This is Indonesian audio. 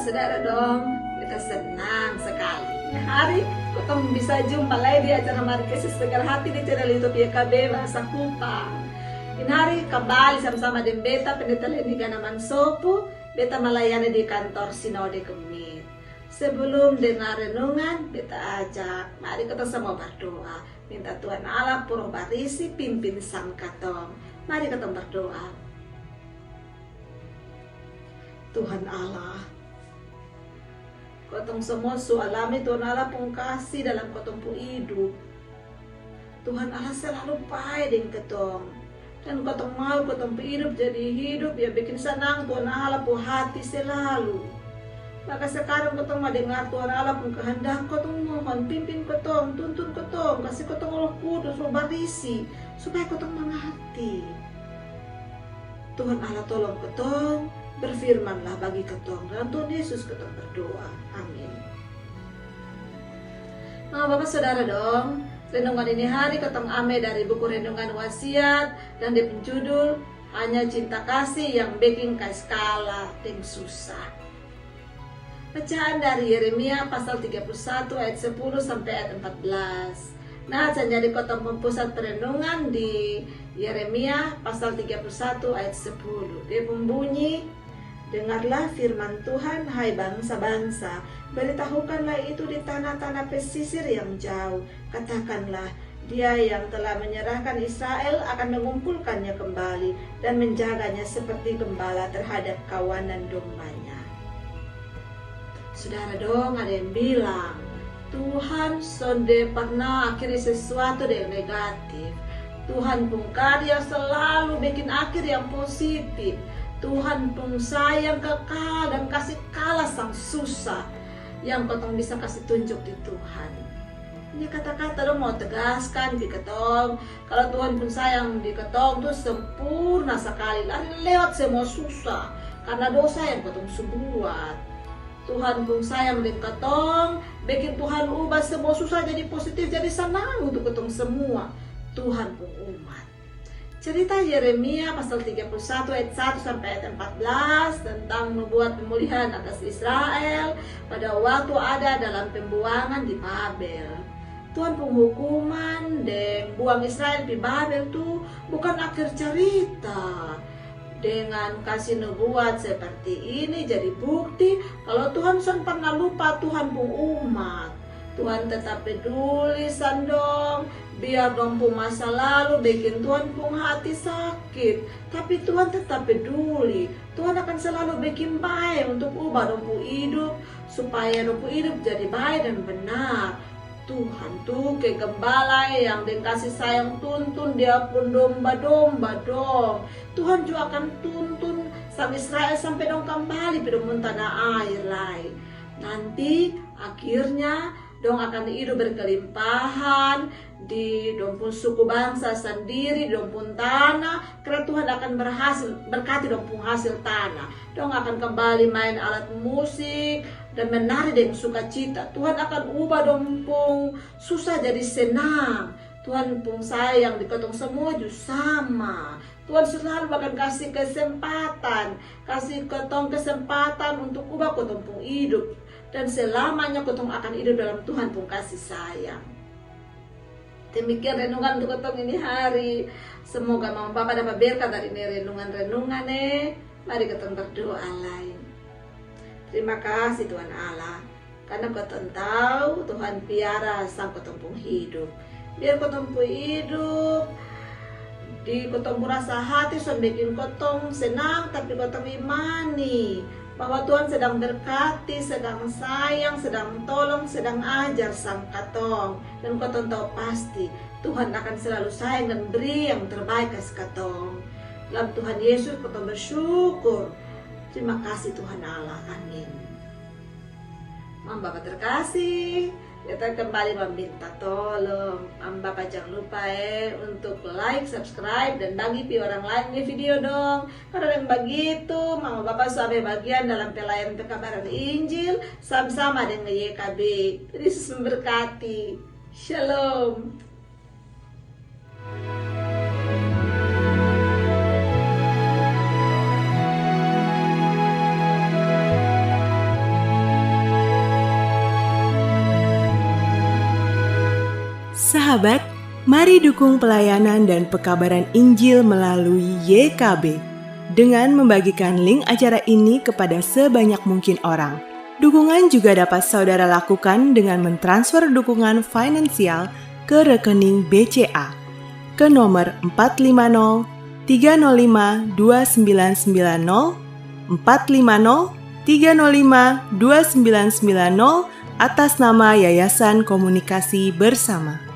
saudara dong, kita senang sekali. Hari kita bisa jumpa lagi di acara Mari Kasih Segar Hati di channel YouTube YKB Bahasa Kupang. Ini hari kembali sama-sama dengan beta pendeta Leni Ganaman Sopu, beta melayani di kantor Sinode Kemit. Sebelum dengar renungan, beta ajak, mari kita sama berdoa. Minta Tuhan Allah purba barisi pimpin sang katong. Mari kita berdoa. Tuhan Allah, kotong semua alami Tuhan Allah pun kasih dalam kotong pun hidup. Tuhan Allah selalu baik dengan ketong. Dan kotong mau kotong pun hidup jadi hidup ya bikin senang Tuhan Allah pun hati selalu. Maka sekarang kotong mau dengar Tuhan Allah pun kehendak, kotong mohon pimpin kotong, tuntun kotong, kasih kotong Roh Kudus, Roh barisi supaya kotong mengerti. Tuhan Allah tolong kotong, berfirmanlah bagi ketong. Dalam Tuhan Yesus ketong berdoa. Amin. Nah, Bapak Saudara dong, renungan ini hari ketong ame dari buku Renungan Wasiat dan di penjudul Hanya Cinta Kasih yang Bikin Skala Ting Susah. Bacaan dari Yeremia pasal 31 ayat 10 sampai ayat 14. Nah, jadi kotong pempusat perenungan di Yeremia pasal 31 ayat 10. Dia membunyi, dengarlah firman Tuhan, hai bangsa-bangsa, beritahukanlah itu di tanah-tanah pesisir yang jauh. Katakanlah, Dia yang telah menyerahkan Israel akan mengumpulkannya kembali dan menjaganya seperti gembala terhadap kawanan dombanya. Saudara dong, ada yang bilang, Tuhan sonde pernah akhiri sesuatu yang negatif. Tuhan pun karya selalu bikin akhir yang positif. Tuhan pun sayang kekal dan kasih kalah sang susah yang kotong bisa kasih tunjuk di Tuhan. Ini kata-kata dong mau tegaskan di ketong, kalau Tuhan pun sayang di ketong tuh sempurna sekali, lari lewat semua susah karena dosa yang kotong sebuat. Tuhan pun sayang di ketong, bikin Tuhan ubah semua susah jadi positif, jadi senang untuk ketong semua. Tuhan pun umat. Cerita Yeremia pasal 31 ayat 1 sampai ayat 14 tentang membuat pemulihan atas Israel pada waktu ada dalam pembuangan di Babel. Tuhan penghukuman dan buang Israel di Babel itu bukan akhir cerita. Dengan kasih nubuat seperti ini jadi bukti kalau Tuhan pernah lupa Tuhan pun umat. Tuhan tetap peduli sandong, biar dong pun masa lalu bikin Tuhan pun hati sakit, tapi Tuhan tetap peduli. Tuhan akan selalu bikin baik untuk ubah dong pun hidup supaya dong pun hidup jadi baik dan benar. Tuhan tuh ke gembala yang dengan kasih sayang tuntun dia pun domba-domba dong. Tuhan juga akan tuntun sang Israel sampai dong kembali pada tanah air lain. Nanti akhirnya dong akan hidup berkelimpahan di dong pun suku bangsa sendiri, dong pun tanah, karena Tuhan akan berkati dong pun hasil tanah. Dong akan kembali main alat musik dan menari dengan sukacita. Tuhan akan ubah dong pun susah jadi senang. Tuhan pun sayang di ketong semua juga sama. Tuhan selalu akan kasih kesempatan untuk ubah ketong pun hidup. Dan selamanya ketong akan hidup dalam Tuhan pun kasih sayang. Demikian renungan untuk ketong ini hari. Semoga Mama Papa dapat berkat dari ini renungan-renungan Mari ketong berdoa lain. Terima kasih Tuhan Allah, karena ketong tahu Tuhan piara sang ketong pun hidup. Biar ketong pun hidup di ketong pun rasa hati bikin ketong senang, tapi ketong imani bahwa Tuhan sedang berkati, sedang sayang, sedang tolong, sedang ajar sang katong. Dan ketong tahu pasti Tuhan akan selalu sayang dan beri yang terbaik ke katong. Dalam Tuhan Yesus ketong bersyukur. Terima kasih Tuhan Allah. Amin. Bapak terkasih, kita kembali meminta tolong Bapak jangan lupa untuk like, subscribe, dan bagi orang lain ini video dong. Karena yang begitu Mama Bapak sampai bagian dalam pelayanan pekabaran Injil sama-sama dengan YKB. Yesus memberkati. Shalom. Sahabat, mari dukung pelayanan dan pekabaran Injil melalui YKB dengan membagikan link acara ini kepada sebanyak mungkin orang. Dukungan juga dapat saudara lakukan dengan mentransfer dukungan finansial ke rekening BCA ke nomor 450 305 2990 450 305 2990 atas nama Yayasan Komunikasi Bersama.